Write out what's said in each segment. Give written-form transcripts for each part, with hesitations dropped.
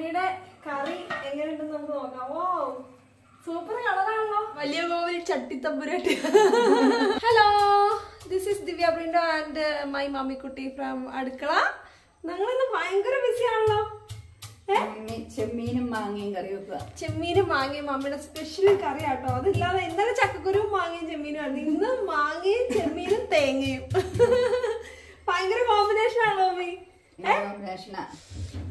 മമ്മിയുടെ കറി എങ്ങനെയുണ്ടെന്ന് നമുക്ക് നോക്കാം. ഓ സൂപ്പർ കളറാണല്ലോ. വലിയ കോവിൽ ചട്ടിത്തമ്പുരാട്ടി. Hello, this is Divya Brindo and my മമ്മിക്കുട്ടി ഫ്രം അടുക്കള. ഞങ്ങളിന്ന് ഭയങ്കര ബിസി ആണല്ലോ. ചെമ്മീനും മാങ്ങയും കറി വെക്കുക. ചെമ്മീനും മാങ്ങയും മമ്മിയുടെ സ്പെഷ്യൽ കറി ആട്ടോ. അതില്ലാതെ ഇന്നലെ ചക്കക്കുരുവും മാങ്ങയും ചെമ്മീനും ആണ്. ഇന്ന് മാങ്ങയും ചെമ്മീനും തേങ്ങയും. ഭയങ്കര കോമ്പിനേഷൻ ആണോ മമ്മി?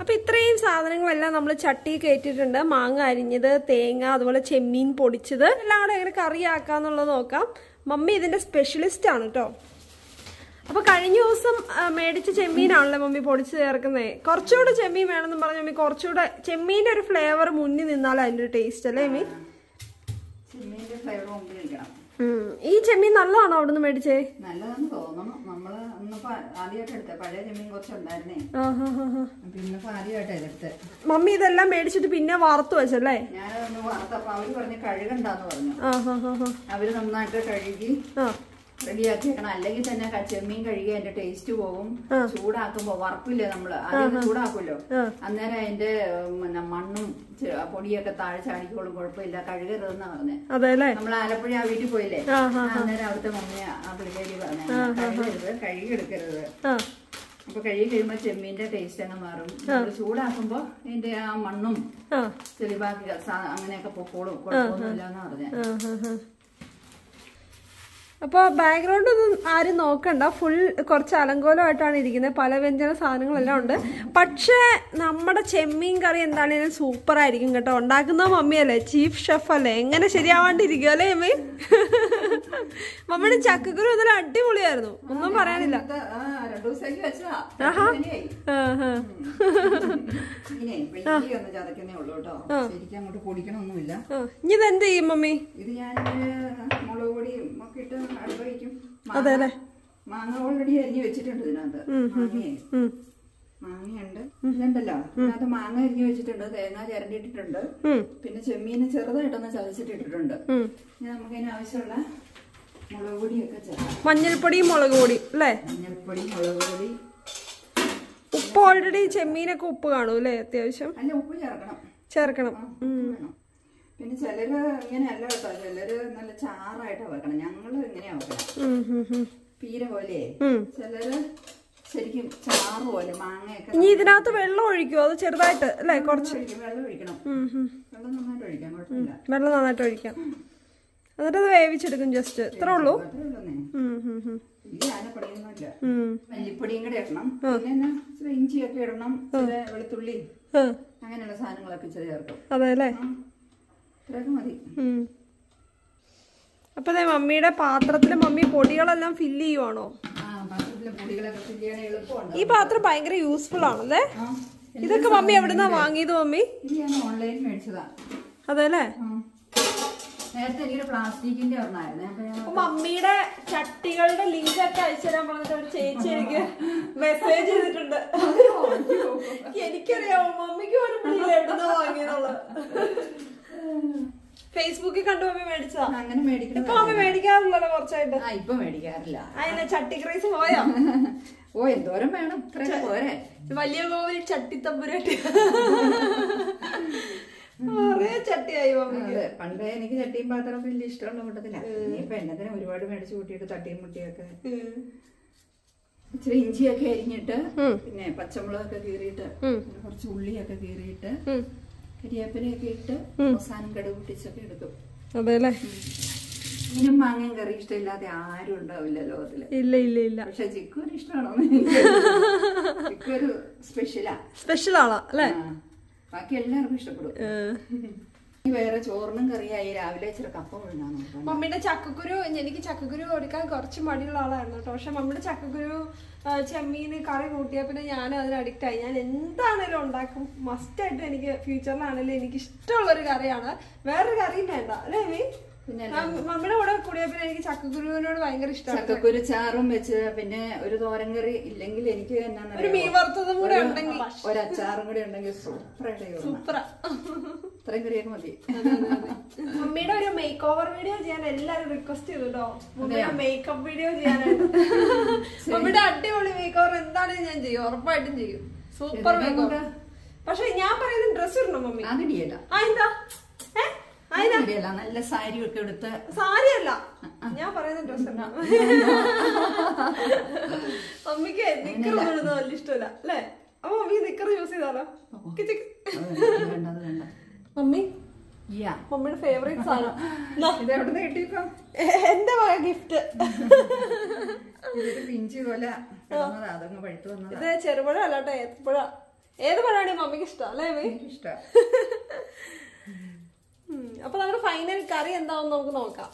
അപ്പൊ ഇത്രയും സാധനങ്ങളെല്ലാം നമ്മൾ ചട്ടി കയറ്റിയിട്ടുണ്ട്. മാങ്ങ അരിഞ്ഞത്, തേങ്ങ, അതുപോലെ ചെമ്മീൻ പൊടിച്ചത് എല്ലാം കൂടെ എങ്ങനെ കറിയാക്കാന്നുള്ളത് നോക്കാം. മമ്മി ഇതിന്റെ സ്പെഷ്യലിസ്റ്റ് ആണ് കേട്ടോ. അപ്പൊ കഴിഞ്ഞ ദിവസം മേടിച്ച ചെമ്മീനാണല്ലോ മമ്മി പൊടിച്ച് ചേർക്കുന്നത്. കുറച്ചുകൂടെ ചെമ്മീൻ വേണമെന്ന് പറഞ്ഞ മമ്മി കുറച്ചുകൂടെ ചെമ്മീന്റെ ഒരു ഫ്ലേവർ മുന്നിൽ നിന്നാലും അതിന്റെ ഒരു ടേസ്റ്റ് അല്ലേ മമ്മി? ചെമ്മീന്റെ ഫ്ലേവർ മുമ്പിൽ നിൽക്കണം. ഈ ചെമ്മീൻ നല്ലതാണോ അവിടുന്ന് മേടിച്ചേ? നല്ലതെന്ന് തോന്നണം. നമ്മള് ഇന്നിപ്പോ ആദ്യമായിട്ട് എടുത്ത പഴയ ചെമ്മീൻ കുറച്ചുണ്ടായിരുന്നേ. പിന്നിപ്പോ ആദ്യമായിട്ട് എടുത്ത്. മമ്മി ഇതെല്ലാം മേടിച്ചിട്ട് പിന്നെ വറുത്ത് വെച്ചല്ലേ? ഞാനതൊന്ന് വറുത്തപ്പോ അവര് പറഞ്ഞ് കഴുകണ്ടാന്ന് പറഞ്ഞു. അവര് നന്നായിട്ട് കഴുകി റെഡിയാക്കി വെക്കണം. അല്ലെങ്കിൽ തന്നെ ചെമ്മീൻ കഴുകി അതിന്റെ ടേസ്റ്റ് പോകും. ചൂടാക്കുമ്പോ വറപ്പില്ലേ നമ്മള്, അതിന് ചൂടാക്കുമല്ലോ, അന്നേരം അതിന്റെ മണ്ണും പൊടിയൊക്കെ താഴെ ചാടിക്കോളും. കുഴപ്പമില്ല, കഴുകരുതെന്നാ പറഞ്ഞേ. നമ്മൾ ആലപ്പുഴ ആ വീട്ടിൽ പോയില്ലേ, അന്നേരം അവിടുത്തെ മമ്മിയ ആ പിള്ളേരി പറഞ്ഞ കഴുകരുത്, കഴുകിയെടുക്കരുത്. അപ്പൊ കഴുകി കഴിയുമ്പോ ചെമ്മീന്റെ ടേസ്റ്റ് അങ്ങ് മാറും. ചൂടാക്കുമ്പോ അതിന്റെ ആ മണ്ണും ചെളിബാക്കി അങ്ങനെയൊക്കെ പൊക്കോളും, കുഴപ്പമൊന്നുമില്ലാന്ന് പറഞ്ഞേ. അപ്പൊ ബാക്ക്ഗ്രൗണ്ട് ഒന്നും ആരും നോക്കണ്ട, ഫുൾ കുറച്ച് അലങ്കോലമായിട്ടാണ് ഇരിക്കുന്നത്. പല വ്യഞ്ജന സാധനങ്ങളെല്ലാം ഉണ്ട്. പക്ഷെ നമ്മുടെ ചെമ്മീൻ കറി എന്താണെങ്കിലും സൂപ്പർ ആയിരിക്കും കേട്ടോ. ഉണ്ടാക്കുന്ന മമ്മിയല്ലേ, ചീഫ് ഷെഫ് അല്ലേ, എങ്ങനെ ശരിയാവാണ്ടിരിക്കും അല്ലേ മമ്മി? മമ്മിയുടെ ചക്കക്കുരു ഇന്നലെ അടിപൊളിയായിരുന്നു, ഒന്നും പറയാനില്ല. ഇനി ഇതെന്ത് ചെയ്യും മമ്മി? ഇത് ഞാൻ മുളക് പൊടി ഒക്കെ ഇട്ട് അടുപ്പഴിക്കും. അതെല്ലേ, മാങ്ങ ഓൾറെഡി അരിഞ്ഞ് വെച്ചിട്ടുണ്ട് ഇതിനകത്ത്. മാങ്ങയുണ്ട്, ഇതുണ്ടല്ലോ, ഇതിനകത്ത് മാങ്ങ അരിഞ്ഞ് വെച്ചിട്ടുണ്ട്, തേങ്ങ ചിരണ്ടിട്ടിട്ടുണ്ട്, പിന്നെ ചെമ്മീന് ചെറുതായിട്ടൊന്ന് ചതച്ചിട്ടിട്ടുണ്ട്. ഇനി നമുക്കതിന് ആവശ്യമുള്ള മുളക് പൊടിയൊക്കെ ചേർക്കാം. മഞ്ഞൾപ്പൊടിയും മുളക് പൊടി അല്ലേ? മഞ്ഞൾപ്പൊടി, മുളക് പൊടി, ഉപ്പ്. ഓൾറെഡി ചെമ്മീനൊക്കെ ഉപ്പ് കാണും അല്ലേ അത്യാവശ്യം? അല്ല, ഉപ്പ് ചേർക്കണം. പിന്നെ ചിലര് ഇങ്ങനെയല്ല കേട്ടോ, ചിലര് നല്ല ചാറായിട്ടാ വെക്കണം. ഞങ്ങള് ഇങ്ങനെയാ വെക്കണം, പീര പോലെ. ചിലര് ശരിക്കും ചാറ് പോലെ മാങ്ങയൊക്കെ. ഇനി ഇതിനകത്ത് വെള്ളം ഒഴിക്കുമോ? അത് ചെറുതായിട്ട് അല്ലേ? കുറച്ച് വെള്ളം ഒഴിക്കണം. വെള്ളം നന്നായിട്ട് ഒഴിക്കാം, കുഴപ്പമില്ല. വെള്ളം നന്നായിട്ട് ഒഴിക്കാം. എന്നിട്ട് അത് വേവിച്ചെടുക്കും. ജസ്റ്റ് ഇത്രേ ഉള്ളൂ. ആനപ്പൊടിയൊന്നുമില്ല. മല്ലിപ്പൊടിയും കൂടെ ഇടണം, പിന്നെ ഇഞ്ചിയൊക്കെ ഇടണം, വെളുത്തുള്ളി, അങ്ങനെയുള്ള സാധനങ്ങളൊക്കെ ചേർക്കും. അതെ അല്ലേ? ഇത്രയൊക്കെ മതി. അപ്പൊ മമ്മിയുടെ പാത്രത്തില് മമ്മി പൊടികളെല്ലാം ഫില്ല് ചെയ്യുവാണോ? ഈ പാത്രം ഭയങ്കര യൂസ്ഫുൾ ആണല്ലേ? ഇതൊക്കെ മമ്മി എവിടുന്നാ വാങ്ങിയത് മമ്മി? ഓൺലൈൻ മേടിച്ചതാ. അതെല്ലേ? നേരത്തെ എനിക്ക് പ്ലാസ്റ്റിക്കിന്റെ ഒരെണ്ണായിരുന്നു. മമ്മിയുടെ ചട്ടികളുടെ ലിങ്ക് ഒക്കെ അയച്ചു തരാൻ പറഞ്ഞിട്ട് ഒരു ചേച്ചി എനിക്ക് മെസ്സേജ് ചെയ്തിട്ടുണ്ട്. എനിക്കറിയാമോ മമ്മിക്ക് പോലും പിടിയില്ല എവിടുന്നാ വാങ്ങിയെന്നുള്ളത്. ഫേസ്ബുക്കിൽ കണ്ടു മമ്മി മേടിച്ചതാ. അങ്ങനെ മേടിക്കണം. ഇപ്പൊ മമ്മി മേടിക്കാറില്ലല്ലോ കുറച്ചായിട്ട്? ഇപ്പൊ മേടിക്കാറില്ല. അതിന് ചട്ടി ക്രൈസ് പോയോ? ഓ, എന്തോരം വേണം, ഇത്രയൊക്കെ പോരെ. വലിയ കോവിൽ ചട്ടിത്തമ്പുരാട്ടി ചട്ടിയായി മമ്മിക്ക്. പണ്ടേ എനിക്ക് ചട്ടിയും പാത്രമൊക്കെ വലിയ ഇഷ്ടമുള്ള കൂട്ടത്തില്ല. ഇനിയിപ്പൊ എന്നതിനെ ഒരുപാട് മേടിച്ചു കൂട്ടിയിട്ട് തട്ടിയും മുട്ടിയൊക്കെ. ഇച്ചിരി ഇഞ്ചിയൊക്കെ അരിഞ്ഞിട്ട്, പിന്നെ പച്ചമുളകൊക്കെ കീറിയിട്ട്, കുറച്ച് ഉള്ളിയൊക്കെ കീറിയിട്ട്, കരിവേപ്പിലയൊക്കെ ഇട്ട് അവസാനം കടുക് പൊട്ടിച്ചൊക്കെ എടുക്കും. അതെല്ലേ? മീനും മാങ്ങയും കറി ഇഷ്ടമില്ലാതെ ആരും ഉണ്ടാവില്ല ലോകത്തില്. ഇല്ല ഇല്ല ഇല്ല. പക്ഷെ ചിക്കൻ ഇഷ്ടമാണോ? ചിക്കൻ ഒരു സ്പെഷ്യൽ ആളാ അല്ലേ? ബാക്കി എല്ലാവർക്കും ഇഷ്ടപ്പെടും. വേറെ ചോറിനും കറിയായി. രാവിലെ ഇച്ചിരി കപ്പ കൊഴുകാൻ. മമ്മിയുടെ ചക്കക്കുരു, എനിക്ക് ചക്കക്കുരു കൊടുക്കാൻ കുറച്ച് മടിയുള്ള ആളായിരുന്നു കേട്ടോ. പക്ഷെ മമ്മിയുടെ ചക്കക്കുരു ചെമ്മീന് കറി കൂട്ടിയാ പിന്നെ ഞാൻ അതിന് അഡിക്റ്റ് ആയി. ഞാൻ എന്താണേലും ഉണ്ടാക്കും. മസ്റ്റായിട്ട് എനിക്ക് ഫ്യൂച്ചറിലാണെങ്കിലും എനിക്ക് ഇഷ്ടമുള്ളൊരു കറിയാണ്. വേറൊരു കറിയും വേണ്ട അല്ലേ മമ്മി? മമ്മിയുടെ കൂടെ കൂടിയാ പിന്നെ എനിക്ക് ചക്കക്കുരുവിനോട് ഭയങ്കര ഇഷ്ടമാണ്. ചക്കക്കുരു ചാറും വെച്ച്, പിന്നെ ഒരു തോരൻ കറി ഇല്ലെങ്കിൽ എനിക്ക് ഒരു മീൻ വറുത്തതും കൂടെ ഉണ്ടെങ്കിൽ, ഒരു അച്ചാറും കൂടെ ഉണ്ടെങ്കിൽ സൂപ്പറാ. ഇത്രയും കറിയൊക്കെ മതി. മമ്മിയുടെ ഒരു മേക്ക് ഓവർ വീഡിയോ ചെയ്യാൻ എല്ലാരും റിക്വസ്റ്റ് ചെയ്തോ. മമ്മിയുടെ മേക്കപ്പ് വീഡിയോ ചെയ്യാനായിട്ട്. മമ്മിയുടെ അടിപൊളി മേക്ക് ഓവർ എന്താണെങ്കിലും ഞാൻ ചെയ്യും, ഉറപ്പായിട്ടും ചെയ്യും. Super make over. പക്ഷെ ഞാൻ പറയുന്ന ഡ്രസ് ഇടണം മമ്മി. അതിടിയല്ല. എന്താ നല്ല സാരി ഒക്കെ എടുത്ത്. സാരിയല്ല, ഞാൻ പറയുന്ന ഡ്രസ് ഇടണം. മമ്മിക്ക് നിക്കറൊന്നും ഇടുന്നത് വലിയ ഇഷ്ടമല്ല അല്ലേ? അപ്പൊ മമ്മി നിക്കർ യൂസ് ചെയ്താലോ? മമ്മി മമ്മിയുടെ ഫേവറേറ്റ് സാധനം ഇതെവിടുന്ന് കിട്ടിയപ്പോ? എന്റെ വക ഗിഫ്റ്റ്. പിഞ്ചി പോലെ അതങ്ങ് പഴുത്തു വന്നത്. ഇത് ചെറുപഴ അല്ലാട്ടോ, ഏത്തപ്പഴ. ഏത് പഴമാണ് മമ്മിക്ക് ഇഷ്ടം അല്ലേ? ഇഷ്ടം. അപ്പൊ നമ്മുടെ ഫൈനൽ കറി എന്താണെന്ന് നമുക്ക് നോക്കാം.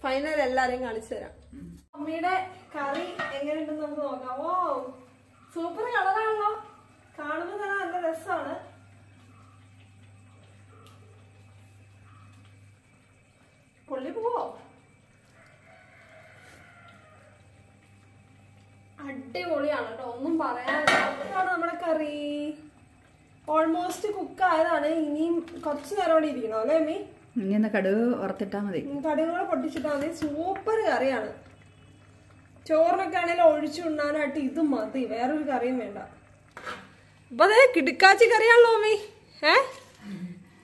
ഫൈനൽ എല്ലാരെയും കാണിച്ചു തരാം. മമ്മിയുടെ കറി എങ്ങനെയുണ്ടെന്ന് നമുക്ക് നോക്കാം. ഓ സൂപ്പർ കളറാണല്ലോ, കാണുമ്പോ തന്നെ നല്ല രസമാണ്. പൊള്ളി പോവോ? അടിപൊളിയാണ് കേട്ടോ, ഒന്നും പറയാനില്ല. അതാണ് നമ്മുടെ കറി. ഓൾമോസ്റ്റ് കുക്ക് ആയതാണ്. ഇനിയും കുറച്ചു നേരം കൂടി ഇരിക്കണം അല്ലേ അമ്മി? ഇങ്ങനെ കടുക് വറുത്തിട്ടാ മതി. കടുകുകൾ പൊട്ടിച്ചിട്ടാ മതി. സൂപ്പർ കറിയാണ്. ചോറിനൊക്കെ ആണെങ്കിലും ഒഴിച്ചു ഉണ്ണാനായിട്ട് ഇത് മതി, വേറൊരു കറിയും വേണ്ട. അപ്പൊ അതെ കിടുക്കാച്ചി കറിയാണല്ലോ മമ്മി.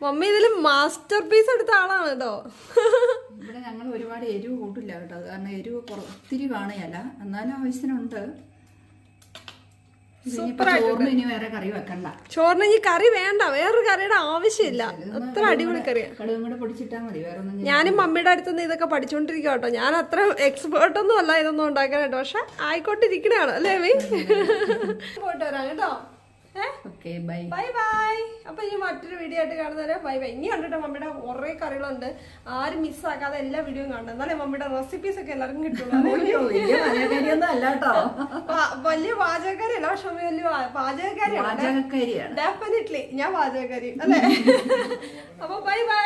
മമ്മി ഇതില് മാസ്റ്റർ പീസ് എടുത്ത ആളാണ് കേട്ടോ. ഇവിടെ ഞങ്ങൾ ഒരുപാട് എരിവ് കൂട്ടില്ല കേട്ടോ, കാരണം എരിവ് ഒത്തിരി കാണുകയല്ല, എന്നാലും ആവശ്യത്തിനുണ്ട്. ഇനി വേറെ കറി വെക്കണ്ട. ചോറിന് ഇനി കറി വേണ്ട, വേറൊരു കറിയുടെ ആവശ്യമില്ല. അത്ര അടിപൊളി കറിയാണ്. കടുകും കൂടെ പൊടിച്ചിട്ടാ മതി, വേറെ ഒന്നും. ഞാനും മമ്മിയുടെ അടുത്തുനിന്ന് ഇതൊക്കെ പഠിച്ചോണ്ടിരിക്കുക കേട്ടോ. ഞാൻ അത്ര എക്സ്പേർട്ട് ഒന്നും അല്ല ഇതൊന്നും ഉണ്ടാക്കാനായിട്ട്, പക്ഷെ ആയിക്കോട്ടിരിക്കണാണ് അല്ലേ മീ? പോയിട്ട് വരാം കേട്ടോ. Bye bye. അപ്പൊ ഇനി മറ്റൊരു വീഡിയോ ആയിട്ട് കാണുന്നവരെ ബൈ ബൈ. ഇനി കണ്ടിട്ട് മമ്മിയുടെ കുറെ കറികളുണ്ട്, ആരും മിസ്സാക്കാതെ എല്ലാ വീഡിയോയും കാണണം. എന്നാലേ മമ്മിയുടെ റെസിപ്പീസ് ഒക്കെ എല്ലാവർക്കും കിട്ടുള്ളൂ. വലിയ പാചകക്കാരിയല്ല, പക്ഷെ വലിയ പാചകക്കാരിയാണ്. ഡെഫിനറ്റ്ലി ഞാൻ പാചകക്കാരി അല്ലേ? അപ്പൊ ബൈ ബൈ.